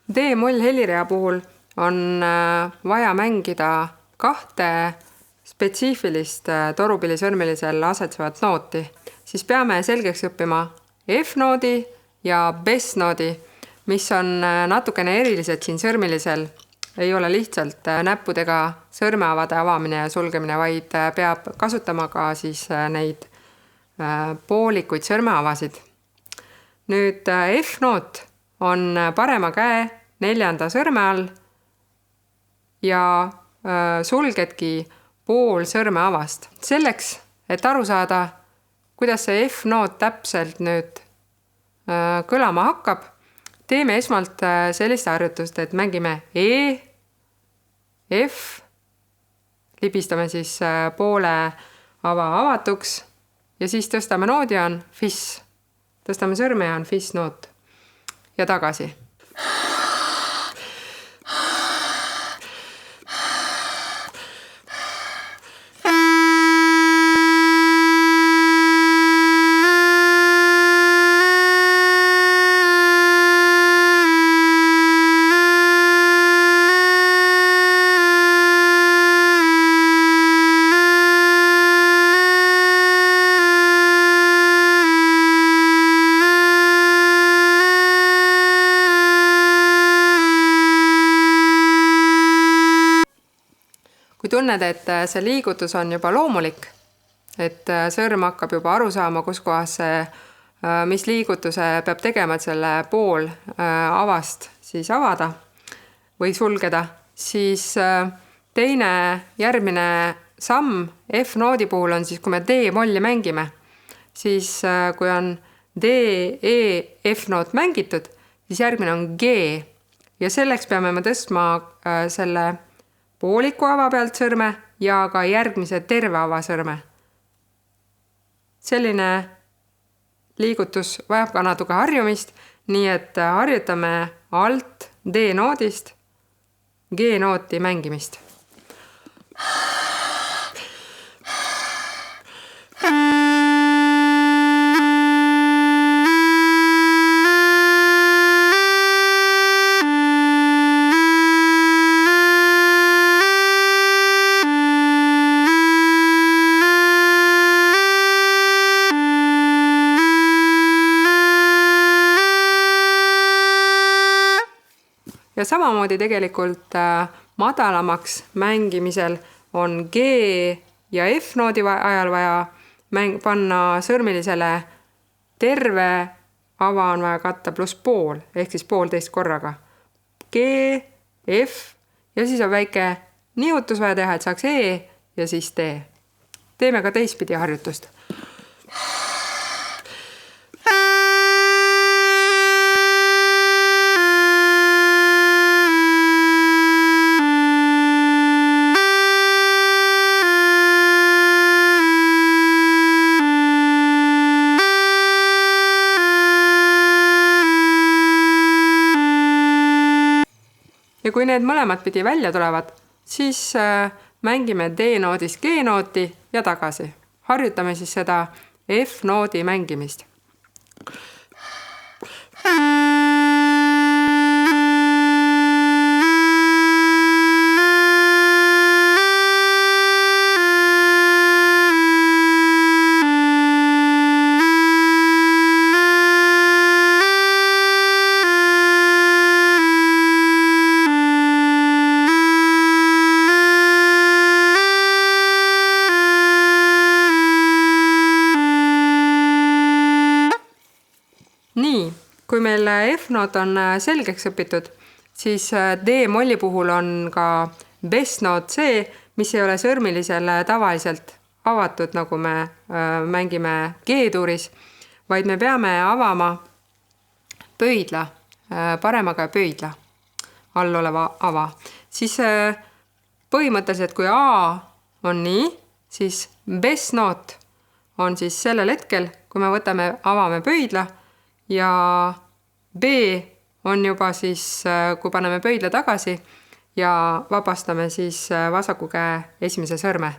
D-moll helirea puhul on vaja mängida 2 spetsiifilist torupilisõrmelisel asetsevat nooti. Siis peame selgeks õppima F-noodi ja Bess-noodi, mis on natukene erilised siin sõrmilisel. Ei ole lihtsalt näppudega sõrmeavade avamine ja sulgemine, vaid peab kasutama ka siis neid poolikuid sõrmeavasid. Nüüd F-noot on parema käe 4. sõrme all ja sulgedki pool sõrmeavast. Selleks, et aru saada, kuidas see F-noot täpselt nüüd kõlama hakkab, teeme esmalt sellist harjutust, et mängime E, F, libistame siis poole ava avatuks ja siis tõstame noodi ja on Fiss. Tõstame sõrme ja on Fiss-noot ja tagasi. Kui tunned, et see liigutus on juba loomulik, et sõrm hakkab juba aru saama, kus kohas mis liigutuse peab tegema, et selle pool avast siis avada või sulgeda, siis teine järgmine samm F-noodi puhul on siis, kui me D-molli mängime, siis kui on D, E, F-noot mängitud, siis järgmine on G ja selleks peame me tõstma selle pooliku ava pealt sõrme ja ka järgmise terve ava sõrme. Selline liigutus vajab ka natuke harjumist, nii et harjutame alt D-noodist G-nooti mängimist. Ja samamoodi tegelikult madalamaks mängimisel on G ja F-noodi ajal vaja panna sõrmilisele terve ava on vaja katta pluss pool, ehk siis 1,5 korraga. G, F ja siis on väike nihutus vaja teha, et saaks E ja siis D. Teeme ka teistpidi harjutust. Ja kui need mõlemad pidi välja tulevad, siis mängime D-noodist G-nooti ja tagasi. Harjutame siis seda F-noodi mängimist. Nii, kui meil F-noot on selgeks õpitud, siis D-molli puhul on ka Bess-noot see, mis ei ole sõrmilisel tavaliselt avatud, nagu me mängime G-tuuris, vaid me peame avama pöidla, paremaga pöidla, all oleva ava. Siis põhimõtteliselt, kui A on nii, siis Bess-noot on siis sellel hetkel, kui me avame pöidla, ja B on juba siis, kui paneme pöidla tagasi ja vabastame siis vasaku käe esimese sõrme.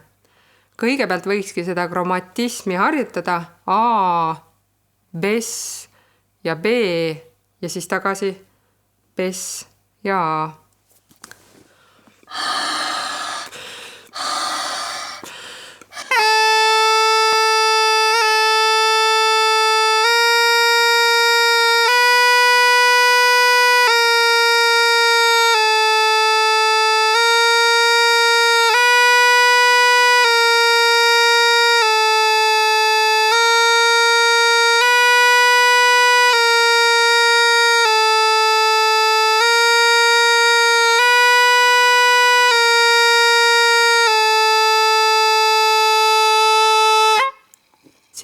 Kõigepealt võikski seda kromatismi harjutada A, Bess ja B ja siis tagasi Bess ja A.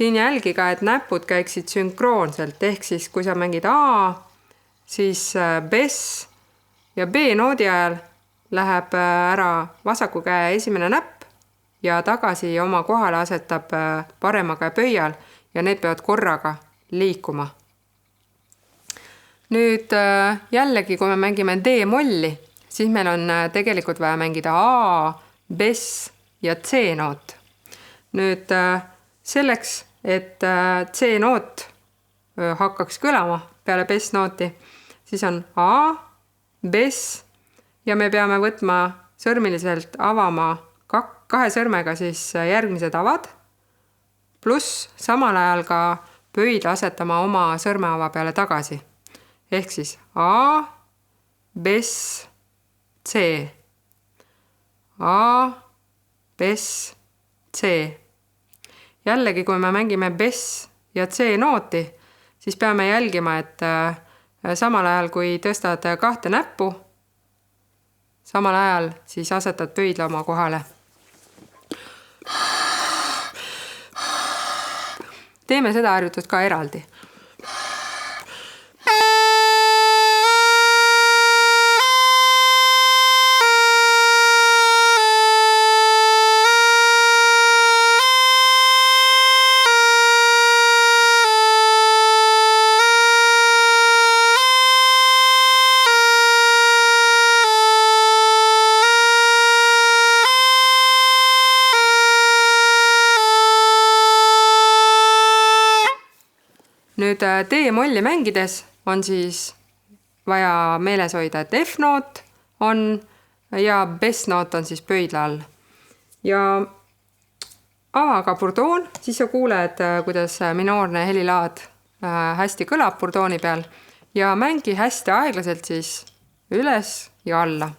Siin jälgi ka, et näpud käiksid sünkroonselt, ehk siis kui sa mängid A, siis bess ja B noodi ajal läheb ära vasaku käe esimene näpp ja tagasi oma kohale asetab parema käe pöial ja need peavad korraga liikuma. Nüüd jällegi, kui me mängime D-molli, siis meil on tegelikult vaja mängida A, bess ja C noot. Nüüd selleks, et C-noot hakkaks kõlama peale bess-nooti, siis on A, bess ja me peame võtma sõrmiliselt avama kahe sõrmega siis järgmised avad, pluss samal ajal ka pöidla asetama oma sõrmeava peale tagasi. Ehk siis A, bess, C. A, bess, C. Jällegi, kui me mängime bess ja C nooti, siis peame jälgima, et samal ajal, kui tõstad kahte näppu, samal ajal siis asetad pöidla oma kohale. Teeme seda harjutust ka eraldi. Nüüd D-molli mängides on siis vaja meeles hoida, et F-noot on ja bess-noot on siis pöidla all. Ja avaga burdoon, siis sa kuuled, kuidas minoorne helilaad hästi kõlab burdooni peal ja mängi hästi aeglaselt siis üles ja alla.